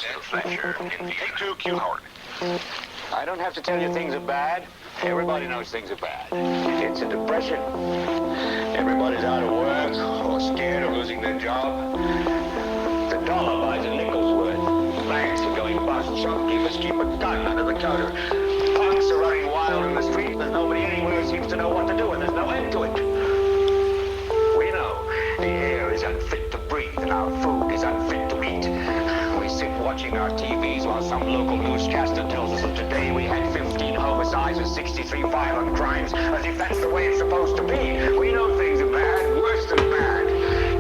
Fletcher in the A2Q Howard. I don't have to tell you things are bad. Everybody knows things are bad. It's a depression. Everybody's out of work or scared of losing their job. The dollar buys a nickel's worth. Banks are going bust. Shopkeepers keep a gun under the counter. Punks are running wild in the street. There's nobody anywhere who seems to know what to do, and there's no end to it. We know the air is unfit to breathe, and our food is unfit to eat. We sit watching our TVs while some local newscaster tells us that today we had 15 homicides and 63 violent crimes, as if that's the way it's supposed to be. We know things are bad, worse than bad.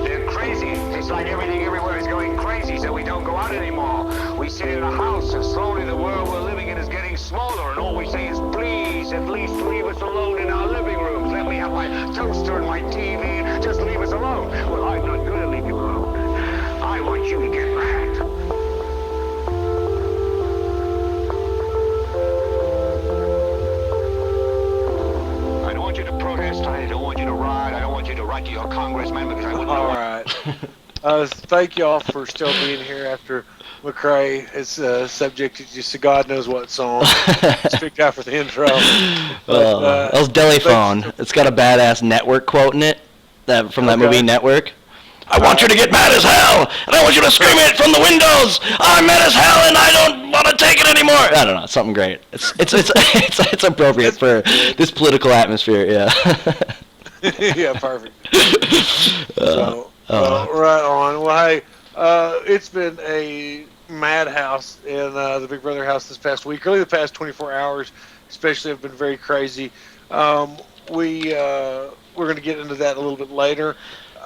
They're crazy. It's like everything everywhere is going crazy, so we don't go out anymore. We sit in a house, and slowly the world we're living in is getting smaller, and all we say is, please, at least leave us alone in our living rooms. Let me have my toaster and my TV. Just leave us alone. Well, I'm not going to leave you alone. I want you to get mad. I don't want you to protest. I don't want you to riot. I don't want you to write to your congressman because I wouldn't know. All right. Thank y'all for still being here after McCrae is subjected to God knows what song. Speak after the intro. But, that was Deliphone. It's got a badass network quote in it from that movie Network. I want you to get mad as hell, and I want you to scream it from the windows. I'm mad as hell, and I don't want to take it anymore. I don't know, something great. It's appropriate for this political atmosphere. Yeah. Yeah, perfect. Right on. Well, hey, it's been a madhouse in the Big Brother house this past week. Really, the past 24 hours, especially, have been very crazy. We're going to get into that a little bit later.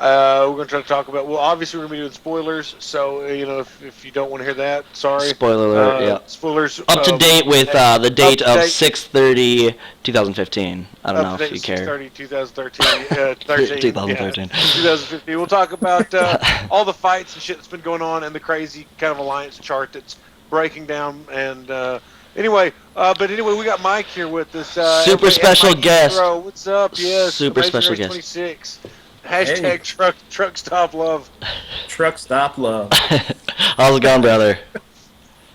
We're going to try to talk about, well, obviously we're going to be doing spoilers, so, if you don't want to hear that, sorry. Spoiler alert, yeah. Spoilers. Up to date with the date of 6/30/2015. I don't know if you care. 6/30/2013. 2013. 2015. We'll talk about all the fights and shit that's been going on and the crazy kind of alliance chart that's breaking down. And anyway, we got Mike here with us. Super special guest. Zeroe. What's up? Yes. Super Amazing special Race guest. 26. Hashtag truck stop love. Truck stop love. How's it going, brother?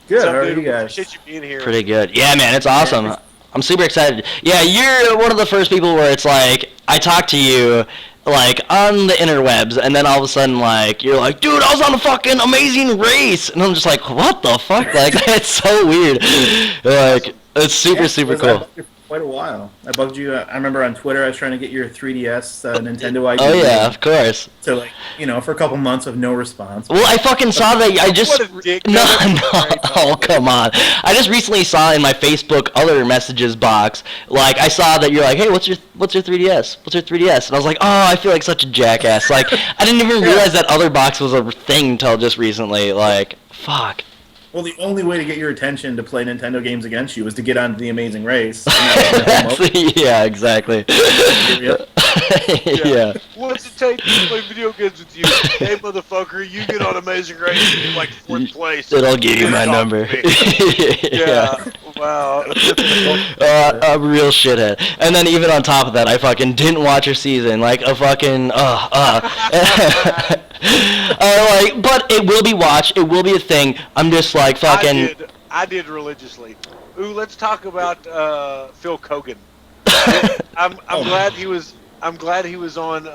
Good. How are you guys? Appreciate you being here. Pretty good. Yeah, man, it's awesome. I'm super excited. Yeah, you're one of the first people where it's like I talk to you like on the interwebs, and then all of a sudden like you're like, dude, I was on a fucking Amazing Race, and I'm just like, what the fuck? Like it's so weird. Like it's super cool. Quite a while. I bugged you. I remember on Twitter I was trying to get your 3DS Nintendo ID. Oh yeah, of course. So for a couple months of no response. Well, I fucking saw that. I just no. Oh come on. I just recently saw in my Facebook other messages box. Like I saw that you're like, hey, what's your 3DS? What's your 3DS? And I was like, oh, I feel like such a jackass. Like I didn't even realize that other box was a thing until just recently. Like fuck. Well, the only way to get your attention to play Nintendo games against you was to get onto the Amazing Race. Yeah, exactly. Yeah. What's it take to play video games with you? Hey, motherfucker, you get on Amazing Race and you're like 4th place. It'll give you my number. Yeah. Wow. A real shithead. And then even on top of that, I fucking didn't watch your season. Like a fucking but it will be watched. It will be a thing. I'm just like fucking. I did religiously. Ooh, let's talk about Phil Kogan. I'm glad he was. I'm glad he was on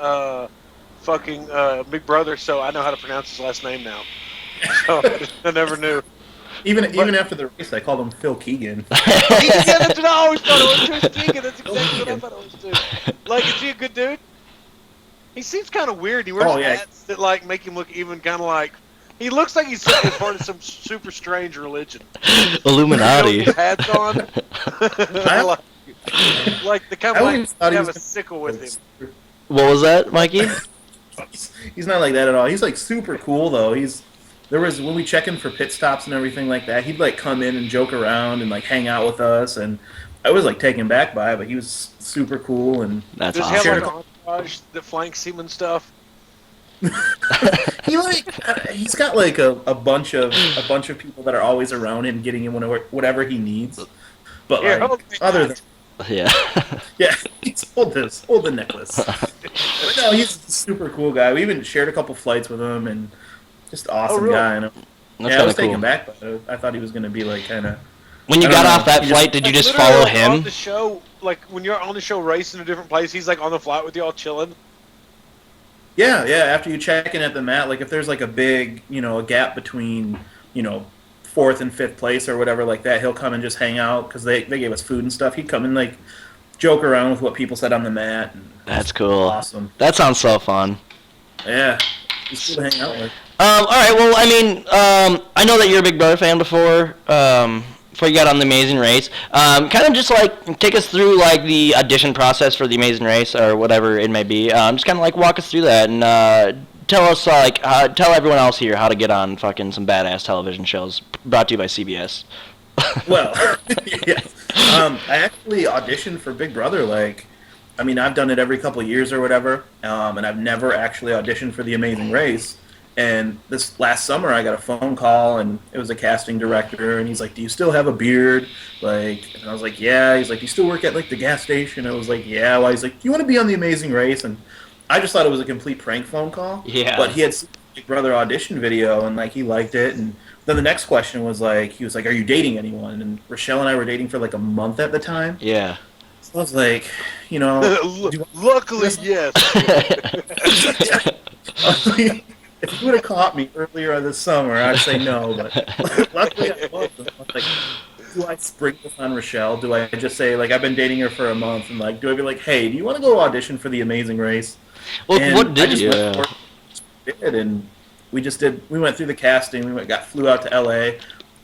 fucking Big Brother, so I know how to pronounce his last name now. So I never knew. Even after the race, I called him Phil Keegan. Yeah, that's what I always thought it was. Chris Keegan. That's exactly what I thought it was too. Like, is he a good dude? He seems kind of weird. He wears hats that like make him look even kind of like. He looks like he's part of some super strange religion. Illuminati. With hats on. like the kind of like have a sickle with him. What was that, Mikey? He's not like that at all. He's like super cool though. When we check in for pit stops and everything like that, he'd like come in and joke around and like hang out with us, and I was like taken back by it, but he was super cool. And that's awesome. Does he have like an entourage that flanks him and stuff? He's got like a bunch of people that are always around him, getting him whatever he needs. But other than hold the necklace. But no, he's a super cool guy. We even shared a couple flights with him, and just awesome guy. That's I was cool. taken back, but I thought he was going to be like kind of. When you got off that flight, did you just follow him? On the show, like when you're on the show racing a different place, he's like on the flight with you all chilling. Yeah. After you check in at the mat, like if there's like a big, a gap between, fourth and fifth place or whatever like that, he'll come and just hang out because they gave us food and stuff. He'd come and like joke around with what people said on the mat. And that's cool. Awesome. That sounds so fun. Yeah. He's cool to hang out with. All right. Well, I mean, I know that you're a Big Brother fan before you got on The Amazing Race. Kind of just like take us through like the audition process for The Amazing Race or whatever it may be. Just kind of like walk us through that and tell us tell everyone else here how to get on fucking some badass television shows brought to you by CBS. Well, yes. I actually auditioned for Big Brother. I've done it every couple of years or whatever, and I've never actually auditioned for The Amazing Race. And this last summer, I got a phone call, and it was a casting director, and he's like, "Do you still have a beard?" And I was like, "Yeah." He's like, "Do you still work at the gas station?" I was like, "Yeah." Well, he's like, "Do you want to be on The Amazing Race?" And I just thought it was a complete prank phone call. Yeah. But he had seen the Big Brother audition video, and he liked it. And then the next question was he was like, "Are you dating anyone?" And Rochelle and I were dating for a month at the time. Yeah. So I was like, Luckily, yes. If you would have caught me earlier this summer, I'd say no. But luckily, I was. Like, do I sprinkle this on Rochelle? Do I just say I've been dating her for a month, and do I be like, "Hey, do you want to go audition for The Amazing Race?" Well, and what did you? And we just did. We went through the casting. Flew out to LA.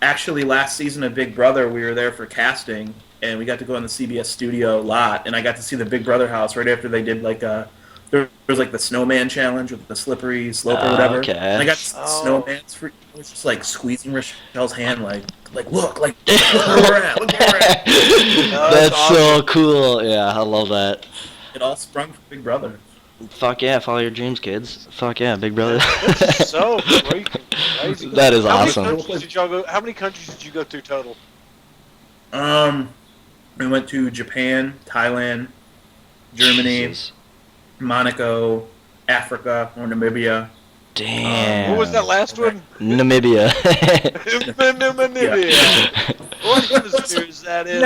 Actually, last season of Big Brother, we were there for casting, and we got to go in the CBS studio lot, and I got to see the Big Brother house right after they did there was the snowman challenge with the slippery slope or whatever. Okay. And I got snowman's free. I was just awesome. Rochelle's hand, look where we're at. Look where we're at. That's awesome. So cool. Yeah, I love that. It all sprung from Big Brother. Fuck yeah, follow your dreams, kids. Fuck yeah, Big Brother. That's so freaking crazy. That is awesome. How many countries did you go through total? We went to Japan, Thailand, Germany, Jesus. Monaco, Africa, or Namibia. Damn. What was that last one? Namibia. Namibia. What hemisphere is that in?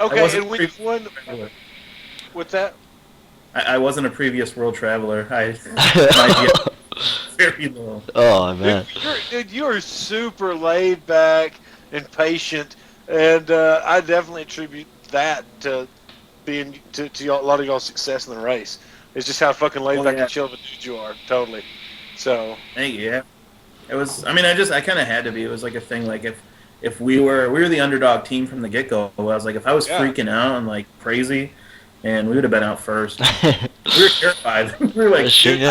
Okay, and which one? What's that? I wasn't a previous world traveler. My very low. Oh man. Dude, you're super laid back and patient, and I definitely attribute that to being to a lot of y'all's success in the race. It's just how fucking laid back and chill of a dude you are. Totally. So. Thank you. Yeah. It was. I kind of had to be. It was a thing. If we were the underdog team from the get go. I was if I was freaking out and crazy, and we would have been out first. We were terrified. We were dude,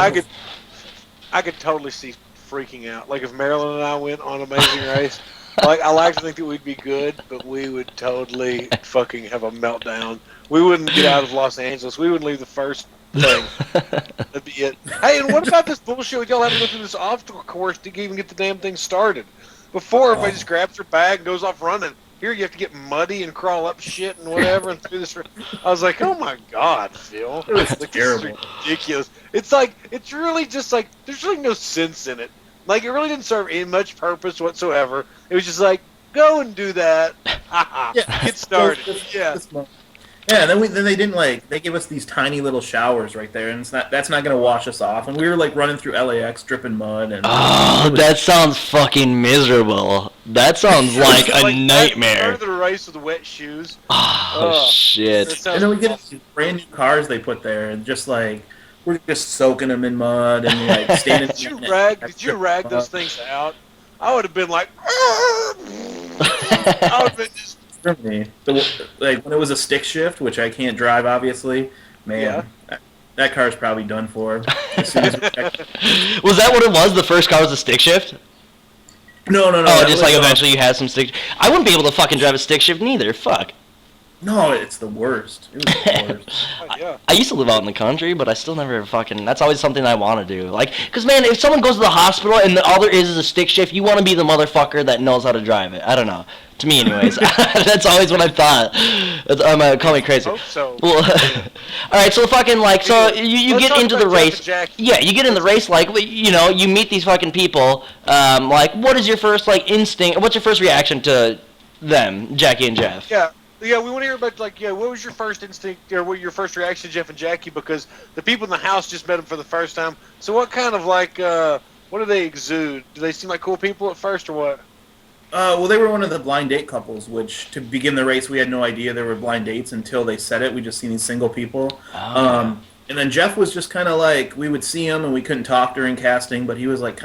I could totally see freaking out. If Marilyn and I went on Amazing Race, I like to think that we'd be good, but we would totally fucking have a meltdown. We wouldn't get out of Los Angeles. We wouldn't leave the first thing. That'd be it. Hey, and what about this bullshit with y'all having to go through this obstacle course to even get the damn thing started? Before, everybody just grabs their bag and goes off running. Here you have to get muddy and crawl up shit and whatever and through this. I was like, oh my god, Phil. It was terrible. Ridiculous. It's it's really just there's really no sense in it. It really didn't serve any much purpose whatsoever. It was just go and do that. Get started. Yeah, then they didn't they gave us these tiny little showers right there, and that's not gonna wash us off. And we were running through LAX, dripping mud, and that sounds fucking miserable. That sounds like a nightmare. Part of the race with the wet shoes. Oh shit! And then we get these brand new cars they put there, and just we're just soaking them in mud and standing. Did you rag those things out? I would have been I would have been just. For me, when it was a stick shift, which I can't drive, obviously, man, that car's probably done for. As soon as we was that what it was? The first car was a stick shift? No. Oh, just eventually you had some stick. I wouldn't be able to fucking drive a stick shift neither. Fuck. No, it's the worst. It was the worst. Yeah. I used to live out in the country, but I still never fucking. That's always something I want to do. Like, cause man, if someone goes to the hospital and all there is a stick shift, you want to be the motherfucker that knows how to drive it. I don't know. To me, anyways. That's always what I thought. Call me crazy. Hope so. Well, all right. So fucking like, so you Let's get talk into the about Jeff race. and Jackie. Yeah, you get in the race. Like, you know, you meet these fucking people. Like, what is your first like instinct? What's your first reaction to them, Jackie and Jeff? Yeah. Yeah, we want to hear about, like, yeah, what was your first instinct, or what your first reaction to Jeff and Jackie? Because the people in the house just met them for the first time. So what kind of, like, what do they exude? Do they seem like cool people at first, or what? Well, they were one of the blind date couples, which, to begin the race, we had no idea there were blind dates until they said it. We just seen these single people. Oh. And then Jeff was just kind of like, we would see him and we couldn't talk during casting, but he was like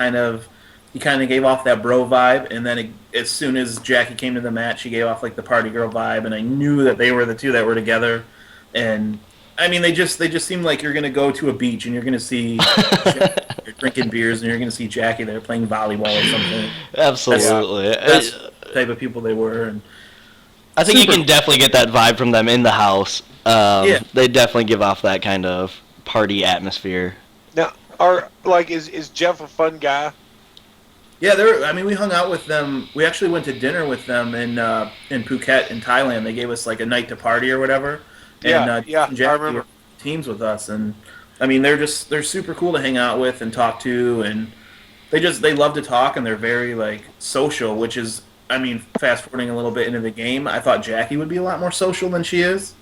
he kind of gave off that bro vibe. And then as soon as Jackie came to the match, he gave off like the party girl vibe. And I knew that they were the two that were together. And I mean, they just seemed like you're going to go to a beach and you're going to see Jeff drinking beers and you're going to see Jackie there playing volleyball or something. Absolutely. That's the type of people they were. And I think you can definitely get that vibe from them in the house. Yeah. They definitely give off that kind of party atmosphere. Now, is Jeff a fun guy? Yeah, we hung out with them. We actually went to dinner with them in Phuket in Thailand. They gave us like a night to party or whatever. And, yeah, Jackie I remember. were teams with us, and I mean they're super cool to hang out with and talk to, and they love to talk, and they're very like social, which is, I mean, fast forwarding a little bit into the game, I thought Jackie would be a lot more social than she is,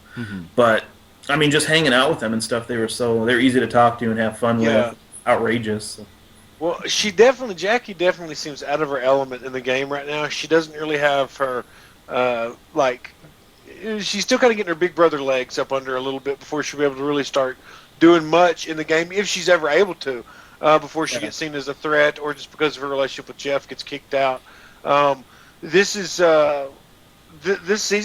but I mean just hanging out with them and stuff, they're easy to talk to and have fun with, outrageous. So. Well, Jackie definitely seems out of her element in the game right now. She doesn't really have her, she's still kind of getting her big brother legs up under her a little bit before she'll be able to really start doing much in the game, if she's ever able to, before she gets seen as a threat or just because of her relationship with Jeff gets kicked out. This season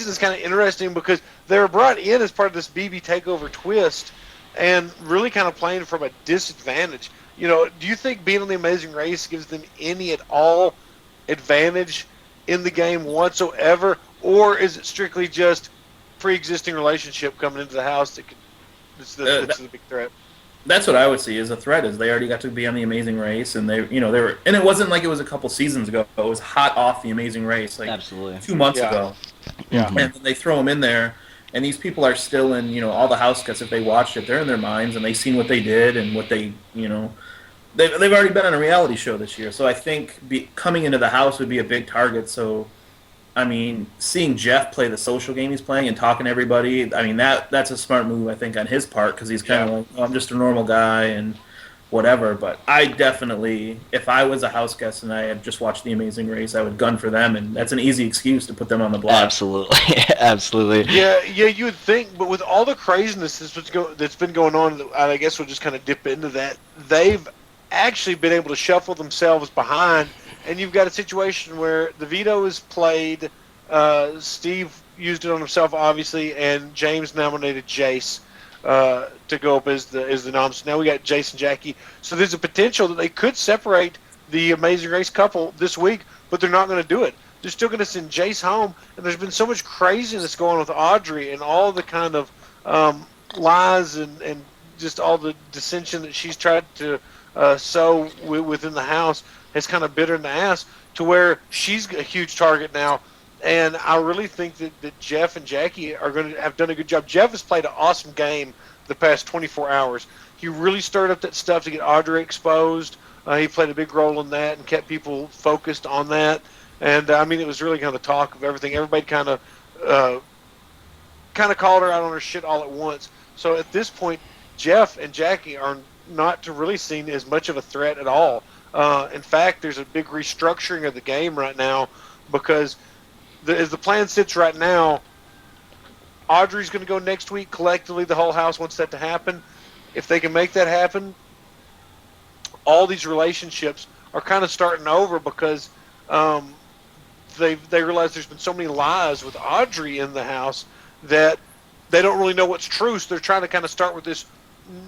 is kind of interesting because they were brought in as part of this BB Takeover twist and really kind of playing from a disadvantage. You know, do you think being on the Amazing Race gives them any at all advantage in the game whatsoever, or is it strictly just pre-existing relationship coming into the house that's the big threat? That's what I would see as a threat. Is they already got to be on the Amazing Race, and they were, and it wasn't like it was a couple seasons ago. It was hot off the Amazing Race, like Absolutely. 2 months ago. Yeah. And then they throw them in there, and these people are still in, all the Houseguests. If they watched it, they're in their minds, and they've seen what they did and what they, they've already been on a reality show this year. So I think coming into the house would be a big target. So, I mean, seeing Jeff play the social game he's playing and talking to everybody, I mean, that's a smart move, I think, on his part, because he's kind of like, I'm just a normal guy and whatever. But I definitely, if I was a house guest and I had just watched The Amazing Race, I would gun for them, and that's an easy excuse to put them on the block. Absolutely. Absolutely. Yeah, you would think, but with all the craziness that's been going on, I guess we'll just kind of dip into that. They've actually been able to shuffle themselves behind, and you've got a situation where the veto is played. Steve used it on himself, obviously, and James nominated Jace to go up as the noms. Now we got Jace and Jackie. So there's a potential that they could separate the Amazing Race couple this week, but they're not going to do it. They're still going to send Jace home, and there's been so much craziness going on with Audrey and all the kind of lies and just all the dissension that she's tried to sow within the house has kind of bit her in the ass to where she's a huge target now. And I really think that Jeff and Jackie are going to have done a good job. Jeff has played an awesome game the past 24 hours. He really stirred up that stuff to get Audrey exposed. He played a big role in that and kept people focused on that. And, I mean, it was really kind of the talk of everything. Everybody kind of called her out on her shit all at once. So at this point, Jeff and Jackie are not to really seen as much of a threat at all. In fact, there's a big restructuring of the game right now because as the plan sits right now, Audrey's going to go next week. Collectively, the whole house wants that to happen. If they can make that happen, all these relationships are kind of starting over because they realize there's been so many lies with Audrey in the house that they don't really know what's true. So they're trying to kind of start with this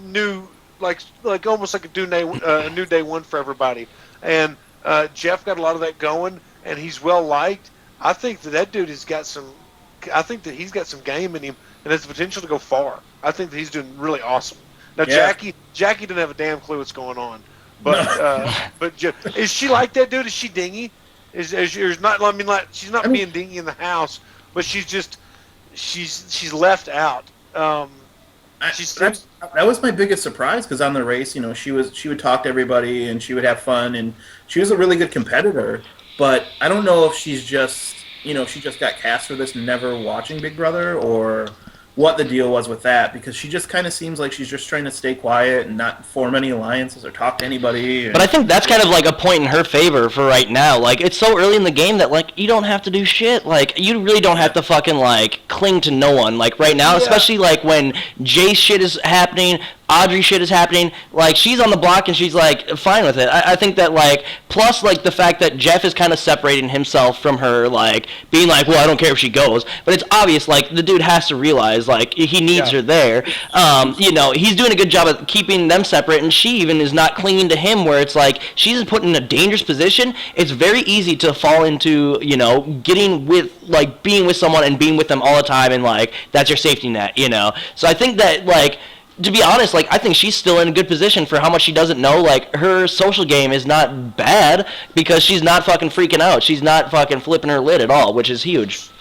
new, like almost like a new day one for everybody. And Jeff got a lot of that going, and he's well liked. I think that dude has got some I think that he's got some game in him and has the potential to go far. I think that he's doing really awesome. Now, Yeah. Jackie didn't have a damn clue what's going on, but is she like that, dude? Is she dingy? Is not? I mean, like she's not being dingy in the house, but she's left out. That was my biggest surprise because on the race, she would talk to everybody and she would have fun and she was a really good competitor. But I don't know if she's just she just got cast for this, never watching Big Brother, or what the deal was with that, because she just kind of seems like she's just trying to stay quiet and not form any alliances or talk to anybody. But I think that's kind of like a point in her favor for right now. Like, it's so early in the game that, like, you don't have to do shit. Like, you really don't have to fucking, like, cling to no one. Like, right now, especially, like, when Jay's shit is happening, Audrey shit is happening, like, she's on the block and she's, like, fine with it. I think that, like, plus, like, the fact that Jeff is kind of separating himself from her, like, being like, well, I don't care if she goes. But it's obvious, like, the dude has to realize, like, he needs her there. He's doing a good job of keeping them separate, and she even is not clinging to him, where it's like, she's put in a dangerous position. It's very easy to fall into, getting with, like, being with someone and being with them all the time, and, like, that's your safety net, So I think that, like, to be honest, like, I think she's still in a good position for how much she doesn't know. Like, her social game is not bad because she's not fucking freaking out. She's not fucking flipping her lid at all, which is huge.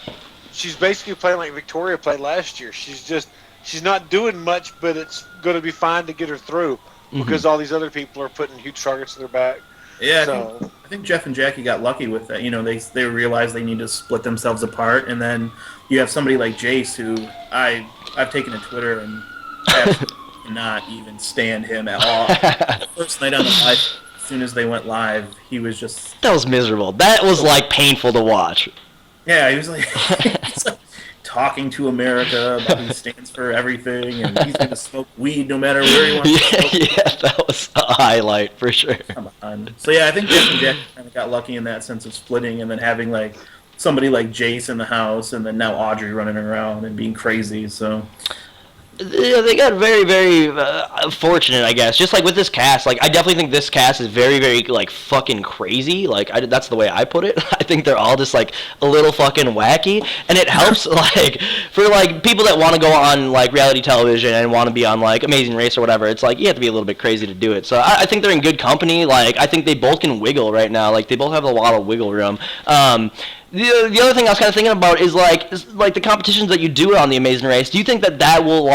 She's basically playing like Victoria played last year. She's not doing much, but it's going to be fine to get her through because all these other people are putting huge targets in their back. Yeah, I think Jeff and Jackie got lucky with that. They realized they need to split themselves apart, and then you have somebody like Jace, who I've taken to Twitter and cannot even stand him at all. The first night on the live, as soon as they went live, he was just... That was miserable. That was, like, painful to watch. Yeah, he was like, talking to America about he stands for everything, and he's going to smoke weed no matter where he wants to smoke. Yeah, that was a highlight, for sure. Come on. So, yeah, I think Jeff and Jack kind of got lucky in that sense of splitting, and then having, like, somebody like Jace in the house, and then now Audrey running around and being crazy, so... Yeah, they got very, very fortunate, I guess. Just like with this cast, like, I definitely think this cast is very, very, like, fucking crazy. Like, that's the way I put it. I think they're all just, like, a little fucking wacky, and it helps, like, for, like, people that want to go on, like, reality television and want to be on, like, Amazing Race or whatever. It's like, you have to be a little bit crazy to do it. So I think they're in good company. Like, I think they both can wiggle right now. Like, they both have a lot of wiggle room. The other thing I was kind of thinking about is like the competitions that you do on the Amazing Race. Do you think that will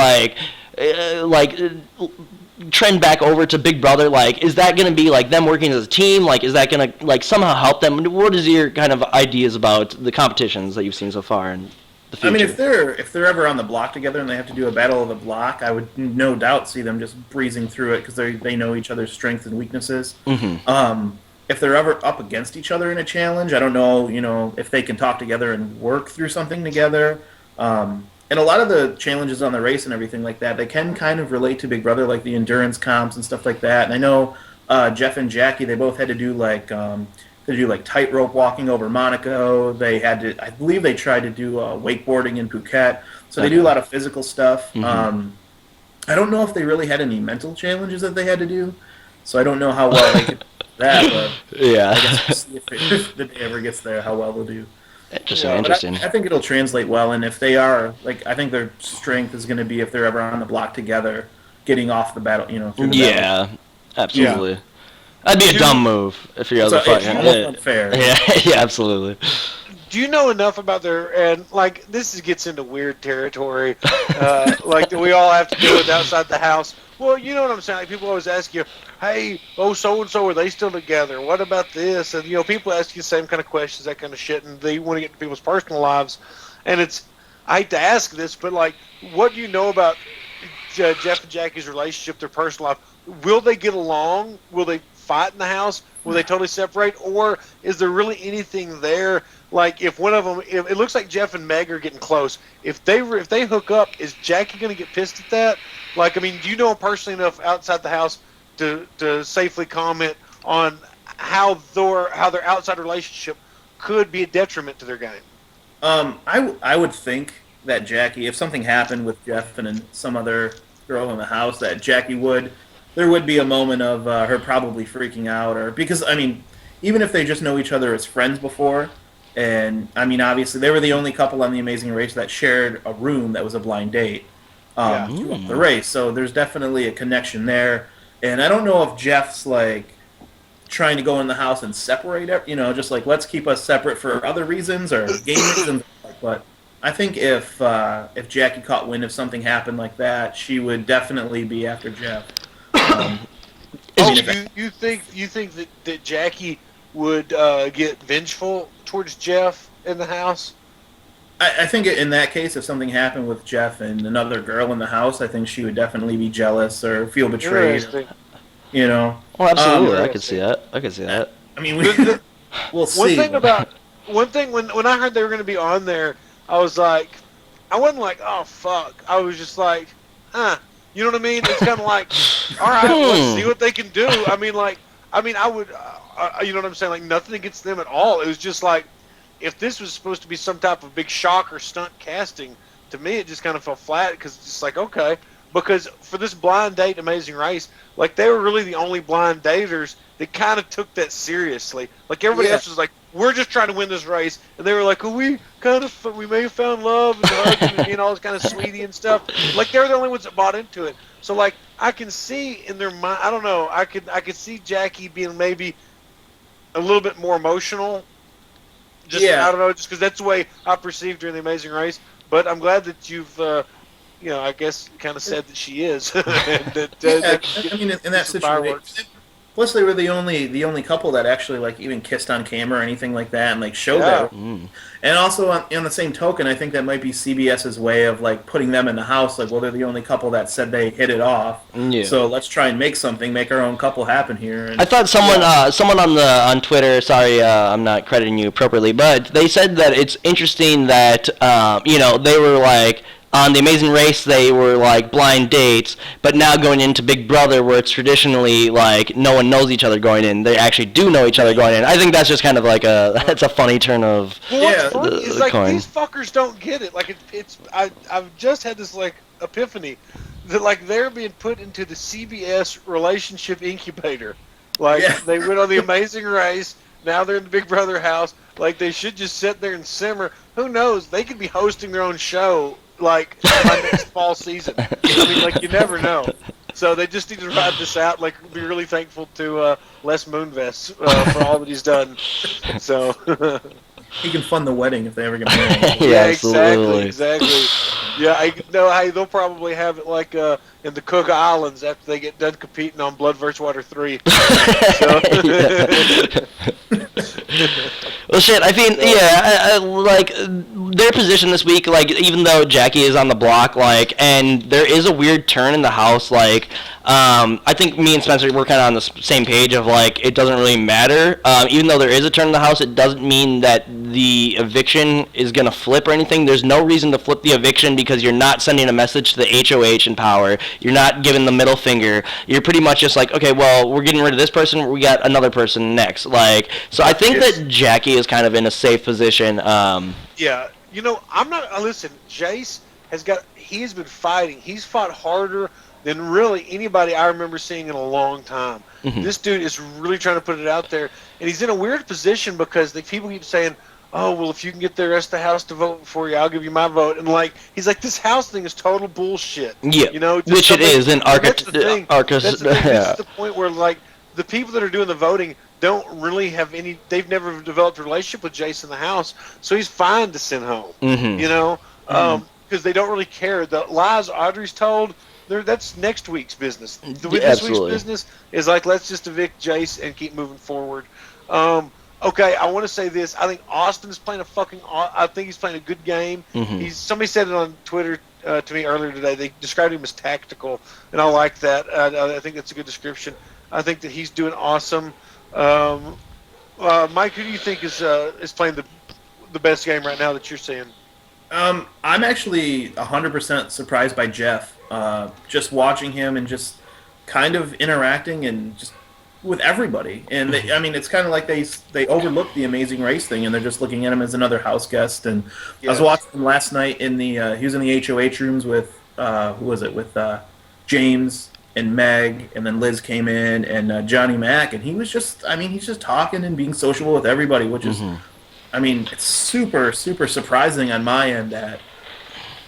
trend back over to Big Brother? Like, is that going to be like them working as a team? Like, is that going to like somehow help them? What is your kind of ideas about the competitions that you've seen so far in the future? I mean, if they're ever on the block together and they have to do a battle of the block, I would no doubt see them just breezing through it because they know each other's strengths and weaknesses. If they're ever up against each other in a challenge, I don't know, if they can talk together and work through something together. And a lot of the challenges on the race and everything like that, they can kind of relate to Big Brother, like the endurance comps and stuff like that. And I know Jeff and Jackie, they both had to do like tightrope walking over Monaco. I believe they tried to do wakeboarding in Phuket. So they do a lot of physical stuff. I don't know if they really had any mental challenges that they had to do. So I don't know how well they could that, but yeah. I guess we'll see if the day ever gets there, how well they'll do. Interesting. I think it'll translate well, and if they are, like, I think their strength is going to be if they're ever on the block together, getting off the battle, through the battle. Absolutely. That'd be a dumb move if you're other It's almost unfair. Yeah, absolutely. Do you know enough about and like this gets into weird territory, like that we all have to do with outside the house? Well, you know what I'm saying. Like people always ask you, "Hey, so and so, are they still together? What about this?" And people ask you the same kind of questions, that kind of shit, and they want to get into people's personal lives. And I hate to ask this, but like, what do you know about Jeff and Jackie's relationship, their personal life? Will they get along? Will they fight in the house? Will they totally separate? Or is there really anything there? Like, if one of them, if it looks like Jeff and Meg are getting close, if they hook up, is Jackie going to get pissed at that? Like, I mean, do you know them personally enough outside the house to safely comment on how their outside relationship could be a detriment to their game? I would think that Jackie, if something happened with Jeff and some other girl in the house, that there would be a moment of her probably freaking out, or because, I mean, even if they just know each other as friends before, And I mean, obviously, they were the only couple on The Amazing Race that shared a room that was a blind date throughout the race. So there's definitely a connection there. And I don't know if Jeff's like trying to go in the house and separate it, just like let's keep us separate for other reasons or game reasons. But I think if Jackie caught wind of something happened like that, she would definitely be after Jeff. You think that Jackie would get vengeful towards Jeff in the house? I think in that case, if something happened with Jeff and another girl in the house, I think she would definitely be jealous or feel betrayed. Well, absolutely, I could see that. I mean, we'll see. One thing when I heard they were going to be on there, I was like, I wasn't like, oh fuck. I was just like, huh. You know what I mean? It's kind of like, all right, let's see what they can do. I would, you know what I'm saying? Like nothing against them at all. It was just like, if this was supposed to be some type of big shock or stunt casting, to me it just kind of fell flat because it's just like, okay. Because for this blind date Amazing Race, like they were really the only blind daters that kind of took that seriously. Like everybody else was like, we're just trying to win this race, and they were like, oh, we may have found love and hugging and being all this kind of sweetie and stuff. Like they're the only ones that bought into it. So like I can see in their mind, I don't know, I could see Jackie being maybe a little bit more emotional. I don't know, just because that's the way I perceived her in The Amazing Race. But I'm glad that you've, I guess, kind of said that she is. I mean, in that situation, plus they were the only couple that actually like even kissed on camera or anything like that, and like showed that. And also on the same token, I think that might be CBS's way of like putting them in the house. Like, well, they're the only couple that said they hit it off. Yeah. So let's try and make our own couple happen here. And, I thought someone on Twitter, sorry, I'm not crediting you appropriately, but they said that it's interesting that they were like, on The Amazing Race, they were like blind dates, but now going into Big Brother, where it's traditionally like no one knows each other going in, they actually do know each other going in. I think that's just kind of like that's a funny turn of what's funny is like coin. These fuckers don't get it. Like I've just had this like epiphany that like they're being put into the CBS relationship incubator. Like they went on The Amazing Race. Now they're in the Big Brother house. Like they should just sit there and simmer. Who knows? They could be hosting their own show. Like my next fall season. I mean, like you never know. So they just need to ride this out. Like, be really thankful to Les Moonves for all that he's done. So he can fund the wedding if they ever get married. Yeah, exactly. Yeah, they'll probably have it like in the Cook Islands after they get done competing on Blood vs. Water 3. Well, shit, I mean, I like, their position this week, like, even though Jackie is on the block, like, and there is a weird turn in the house, like, I think me and Spencer, we're kind of on the same page of, like, it doesn't really matter. Even though there is a turn in the house, it doesn't mean that the eviction is going to flip or anything. There's no reason to flip the eviction because you're not sending a message to the HOH in power. You're not giving the middle finger. You're pretty much just like, okay, well, we're getting rid of this person. We got another person next. Like, so I think that Jackie is kind of in a safe position. Yeah, I'm not. Listen, Jace he's been fighting. He's fought harder than really anybody I remember seeing in a long time. Mm-hmm. This dude is really trying to put it out there, and he's in a weird position because the people keep saying, "Oh, well, if you can get the rest of the house to vote for you, I'll give you my vote." And like, he's like, "This house thing is total bullshit." Yeah, which it is in Arcus. That's the point where like the people that are doing the voting don't really have any. They've never developed a relationship with Jason in the house, so he's fine to send home. Mm-hmm. Because they don't really care. The lies Audrey's told, that's next week's business. This week's business is like, let's just evict Jace and keep moving forward. Okay, I want to say this. I think Austin's playing I think he's playing a good game. Mm-hmm. Somebody said it on Twitter to me earlier today. They described him as tactical, and I like that. I think that's a good description. I think that he's doing awesome. Mike, who do you think is playing the best game right now that you're seeing? I'm actually 100% surprised by Jeff. Just watching him and just kind of interacting and just with everybody. And it's kind of like they overlooked the Amazing Race thing, and they're just looking at him as another house guest. And yes. I was watching him last night in he was in the HOH rooms with who was it? With James and Meg, and then Liz came in, and Johnny Mac, and he was just he's just talking and being sociable with everybody, which is I mean, it's super, super surprising on my end that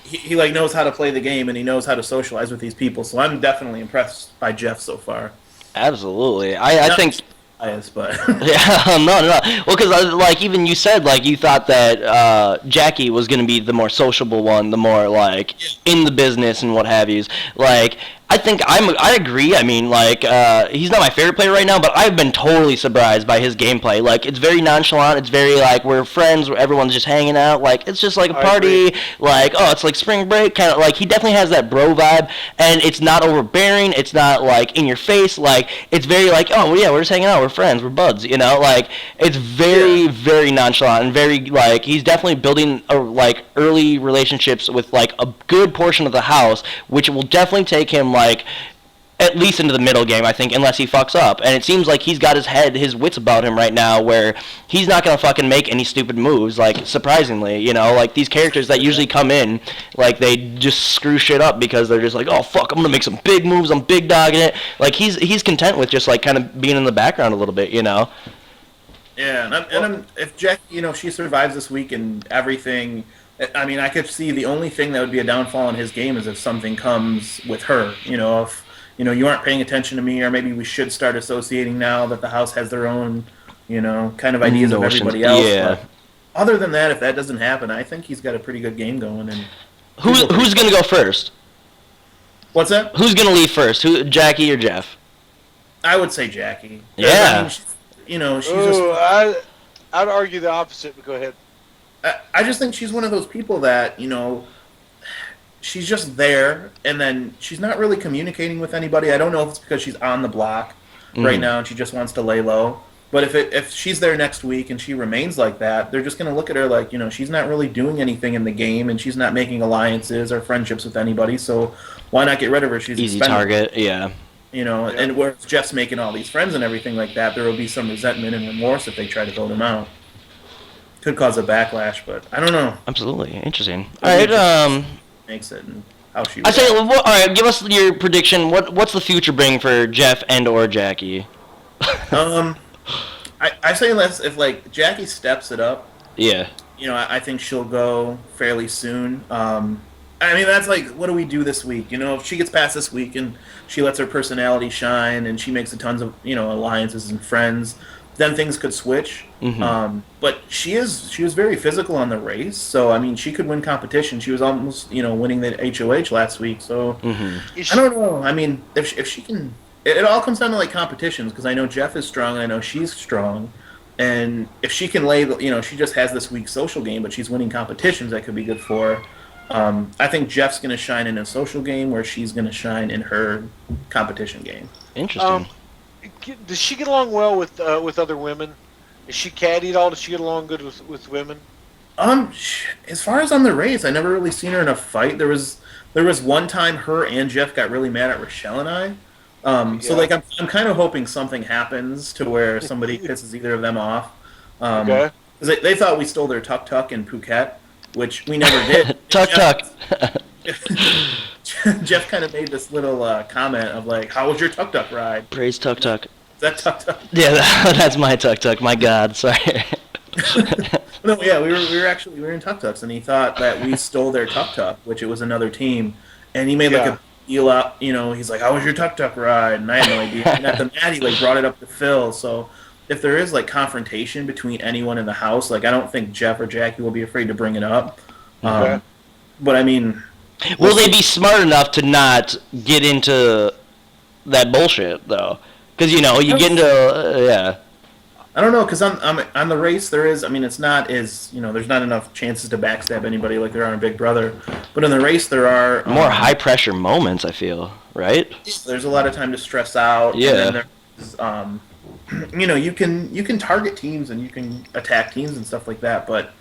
he like knows how to play the game and he knows how to socialize with these people. So I'm definitely impressed by Jeff so far. Absolutely. I think biased, but yeah, no. Well, because like even you said like you thought that Jackie was gonna be the more sociable one, the more like in the business and what have yous. Like I agree. I mean, like he's not my favorite player right now, but I've been totally surprised by his gameplay. Like it's very nonchalant. It's very like we're friends. Everyone's just hanging out. Like it's just like a party. Like it's like spring break kind of. Like he definitely has that bro vibe, and it's not overbearing. It's not like in your face. Like it's very like oh yeah, we're just hanging out. We're friends. We're buds. You know, like it's very very nonchalant and very like he's definitely building like early relationships with like a good portion of the house, which will definitely take him like at least into the middle game, I think, unless he fucks up. And it seems like he's got his wits about him right now, where he's not gonna fucking make any stupid moves. Like surprisingly, you know, like these characters that usually come in, like they just screw shit up because they're just like, oh fuck, I'm gonna make some big moves, I'm big dogging it. Like he's content with just like kind of being in the background a little bit, you know. Yeah, if Jack, you know, she survives this week and everything. I mean, I could see the only thing that would be a downfall in his game is if something comes with her. You know, if you know you aren't paying attention to me, or maybe we should start associating now that the house has their own, you know, kind of ideas of everybody else. Yeah. But other than that, if that doesn't happen, I think he's got a pretty good game going. And who's gonna go first? What's that? Who's gonna leave first? Jackie or Jeff? I would say Jackie. Yeah. I mean, you know, she's I'd argue the opposite, but go ahead. I just think she's one of those people that, you know, she's just there, and then she's not really communicating with anybody. I don't know if it's because she's on the block right now and she just wants to lay low. But if she's there next week and she remains like that, they're just going to look at her like, you know, she's not really doing anything in the game, and she's not making alliances or friendships with anybody, so why not get rid of her? She's easy expendable. target, yeah. You know, and whereas Jeff's making all these friends and everything like that, there will be some resentment and remorse if they try to vote him out. Could cause a backlash, but I don't know. Absolutely interesting. All right, makes it and how she. I say, all right. Give us your prediction. What's the future bring for Jeff and or Jackie? I say if like Jackie steps it up. Yeah. You know, I think she'll go fairly soon. I mean, that's like, what do we do this week? You know, if she gets past this week and she lets her personality shine and she makes a tons of, you know, alliances and friends, then things could switch. But she was very physical on the race, so I mean, she could win competition. She was almost, you know, winning the HOH last week. So I don't know. I mean, if she can, it all comes down to like competitions, because I know Jeff is strong, and I know she's strong, and if she can lay, you know, she just has this weak social game, but she's winning competitions, that could be good for her. I think Jeff's going to shine in a social game, where she's going to shine in her competition game. Interesting. Does she get along well with other women? Is she catty at all? Does she get along good with women? As far as on the race, I never really seen her in a fight. There was one time her and Jeff got really mad at Rochelle and I. So like I'm kind of hoping something happens to where somebody pisses either of them off. Okay. Because they thought we stole their tuk-tuk in Phuket, which we never did. Tuk-tuk. Jeff kind of made this little comment of like, "How was your tuk-tuk ride?" Praise tuk-tuk. Is that tuk-tuk? Yeah, that's my tuk-tuk. My God, sorry. No, yeah, we were in tuk-tuks, and he thought that we stole their tuk-tuk, which it was another team, and he made like a deal out. You know, he's like, "How was your tuk-tuk ride?" And I had no idea. And at the mat, he like brought it up to Phil. So if there is like confrontation between anyone in the house, like I don't think Jeff or Jackie will be afraid to bring it up. But I mean. Will they be smart enough to not get into that bullshit, though? Because, you know, you get into, I don't know, because on the race, there is, I mean, it's not as, you know, there's not enough chances to backstab anybody like there are in Big Brother. But in the race, there are... more high-pressure moments, I feel, right? There's a lot of time to stress out. Yeah. And then there's, you know, you can target teams and you can attack teams and stuff like that, but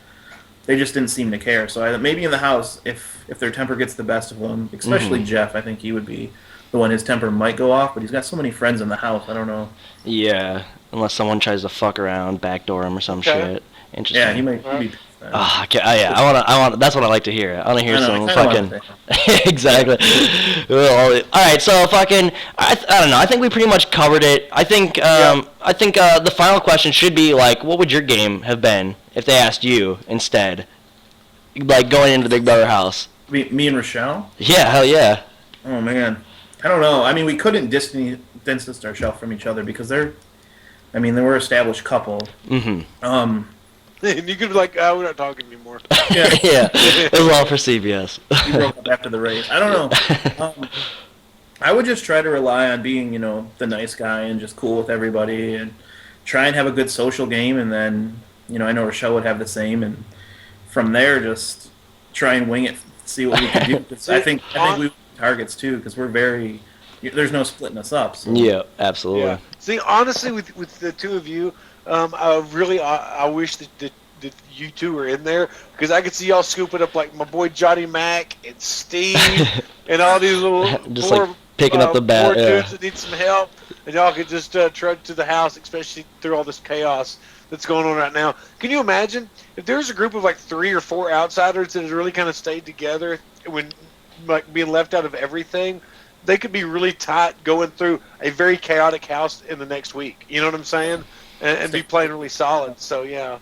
they just didn't seem to care. So maybe in the house, if their temper gets the best of them, especially Jeff, I think he would be the one his temper might go off, but he's got so many friends in the house, I don't know. Yeah, unless someone tries to fuck around, backdoor him or some shit. Interesting. Yeah, he might be. Yeah, I want. That's what I like to hear. I want to hear some fucking. Exactly. All right, so fucking. I don't know. I think we pretty much covered it. I think. The final question should be like, what would your game have been if they asked you instead, like going into the Big Brother house? Me and Rochelle? Yeah, hell yeah. Oh man, I don't know. I mean, we couldn't distance ourselves from each other because they were established couple. Mm-hmm. And you could be like, we're not talking anymore. Yeah. Yeah, it was all for CBS. We broke up after the race. I don't know. I would just try to rely on being, the nice guy and just cool with everybody and try and have a good social game. And then, I know Rochelle would have the same. And from there, just try and wing it, see what we can do. I think we targets too because we're very. There's no splitting us up. So. Yeah, absolutely. Yeah. See, honestly, with the two of you. I wish that you two were in there because I could see y'all scooping up like my boy Johnny Mac and Steve and all these little just poor, like picking up the bat. Dudes that need some help, and y'all could just trudge to the house, especially through all this chaos that's going on right now. Can you imagine if there's a group of like 3 or 4 outsiders that has really kind of stayed together when like being left out of everything? They could be really tight going through a very chaotic house in the next week. You know what I'm saying? And be playing really solid. So yeah.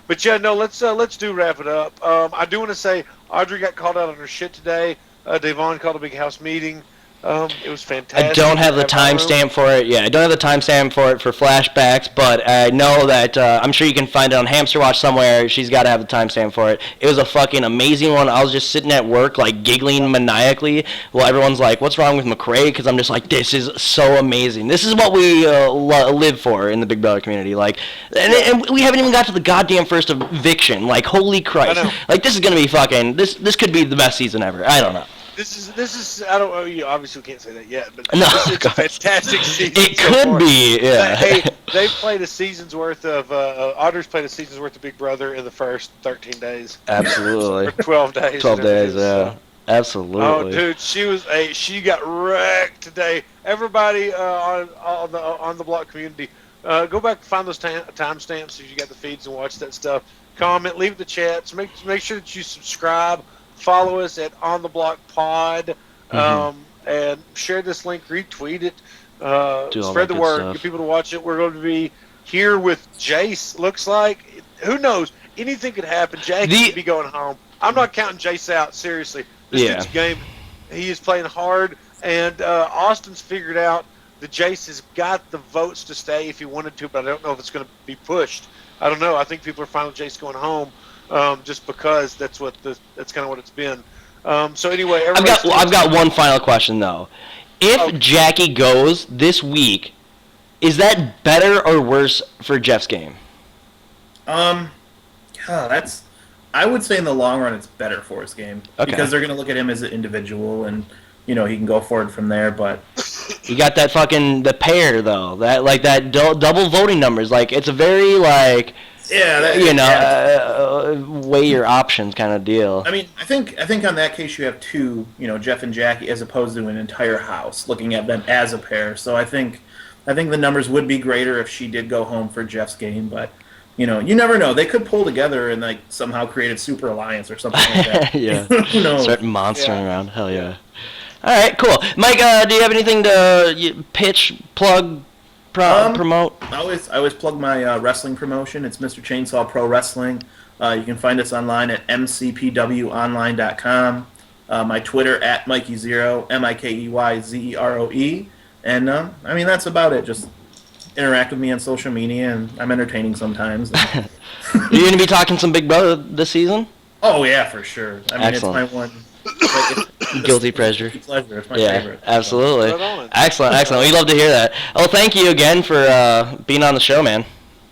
But yeah, no. Let's do wrap it up. I do want to say Audrey got called out on her shit today. Devon called a big house meeting. It was fantastic. I don't have the timestamp for it. Yeah, I don't have the timestamp for it for flashbacks, but I know that I'm sure you can find it on Hamster Watch somewhere. She's got to have the timestamp for it. It was a fucking amazing one. I was just sitting at work, like, giggling maniacally while everyone's like, what's wrong with McCrae? Because I'm just like, this is so amazing. This is what we live for in the Big Brother community. Like, and we haven't even got to the goddamn first eviction. Like, holy Christ. Like, this is going to be fucking, this could be the best season ever. I don't know. This is. I don't know. You obviously can't say that yet, but it's a fantastic season. It could be, yeah. Hey, they've played a season's worth of. Audrey's played a season's worth of Big Brother in the first 13 days. Absolutely. Or 12 days. 12 days, yeah. Absolutely. Oh, dude, she got wrecked today. Everybody on the block community, go back and find those timestamps if you got the feeds and watch that stuff. Comment, leave the chats. Make sure that you subscribe. Follow us at On the Block Pod, and share this link, retweet it, spread the word, get people to watch it. We're going to be here with Jace. Looks like, who knows? Anything could happen. Jackie could be going home. I'm not counting Jace out. Seriously, this dude's game. He is playing hard, and Austin's figured out that Jace has got the votes to stay if he wanted to, but I don't know if it's going to be pushed. I don't know. I think people are fine with Jace going home. Just because that's kind of what it's been. So anyway, I've got one final question though. If Jackie goes this week, is that better or worse for Jeff's game? I would say in the long run it's better for his game because they're gonna look at him as an individual and he can go forward from there. But you got that the pair though, that double voting numbers. Like it's a very like. Yeah, weigh your options kind of deal. I mean, I think on that case you have two, Jeff and Jackie, as opposed to an entire house looking at them as a pair. So I think the numbers would be greater if she did go home for Jeff's game, but you never know. They could pull together and like somehow create a super alliance or something like that. Yeah, who knows? Start monstering around. Hell yeah. All right, cool. Mike, do you have anything to pitch, plug? Promote? I always plug my wrestling promotion. It's Mr. Chainsaw Pro Wrestling. You can find us online at mcpwonline.com. My Twitter at Mikey Zeroe, MIKEYZEROE. And that's about it. Just interact with me on social media, and I'm entertaining sometimes. Are you going to be talking some Big Brother this season? Oh yeah, for sure. Excellent. It's my one. Guilty pleasure. It's my favorite. Absolutely. So. Excellent. We love to hear that. Oh, thank you again for being on the show, man.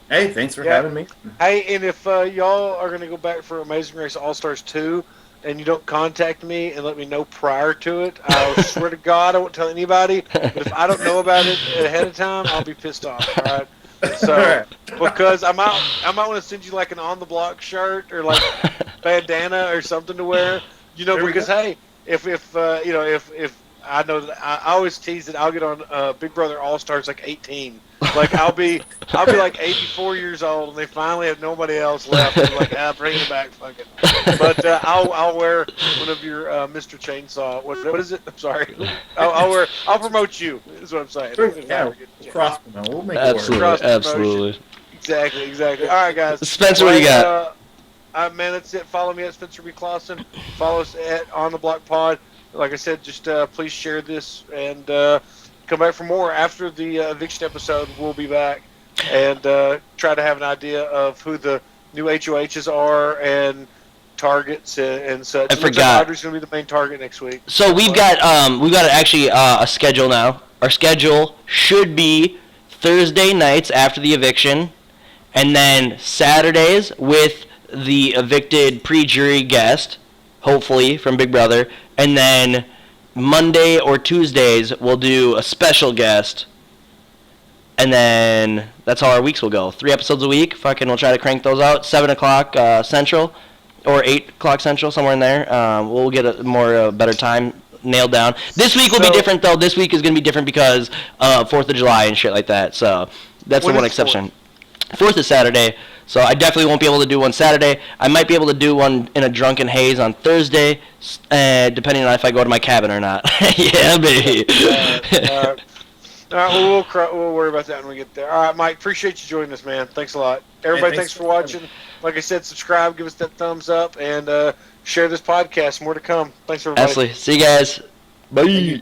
Hey, thanks for having me. Hey, and if y'all are going to go back for Amazing Race All-Stars 2 and you don't contact me and let me know prior to it, I swear to God I won't tell anybody. But if I don't know about it ahead of time, I'll be pissed off, all right? So, because I might want to send you like an On the Block shirt or like bandana or something to wear. Because hey, if I know that I always tease that I'll get on Big Brother All Stars like 18, Like I'll be like 84 years old, and they finally have nobody else left. I'm like, bring it back, fuck it. But I'll wear one of your Mr. Chainsaw. What is it? I'm sorry. I'll promote you. Is what I'm saying. Yeah, cross promote. We'll make it work. Absolutely. Exactly. All right, guys. Spencer, what do you got? Man, that's it. Follow me at Spencer B. Clausen. Follow us at On the Block Pod. Like I said, just please share this and come back for more. After the eviction episode, we'll be back and try to have an idea of who the new HOHs are and targets and such. I forgot. Audrey's going to be the main target next week. So we've got actually a schedule now. Our schedule should be Thursday nights after the eviction, and then Saturdays with the evicted pre-jury guest, hopefully from Big Brother, and then Monday or Tuesdays we'll do a special guest, and then that's how our weeks will go. 3 episodes a week. Fucking, we'll try to crank those out. 7 o'clock Central, or 8 o'clock Central, somewhere in there. We'll get a more better time nailed down. This week will be different though. This week is gonna be different because 4th of July and shit like that. So that's the one exception. 4th is Saturday. So I definitely won't be able to do one Saturday. I might be able to do one in a drunken haze on Thursday, depending on if I go to my cabin or not. Yeah, baby. All right, we'll worry about that when we get there. All right, Mike, appreciate you joining us, man. Thanks a lot. Everybody, thanks for watching. Like I said, subscribe, give us that thumbs up, and share this podcast. More to come. Thanks, everybody. Absolutely. See you guys. Bye.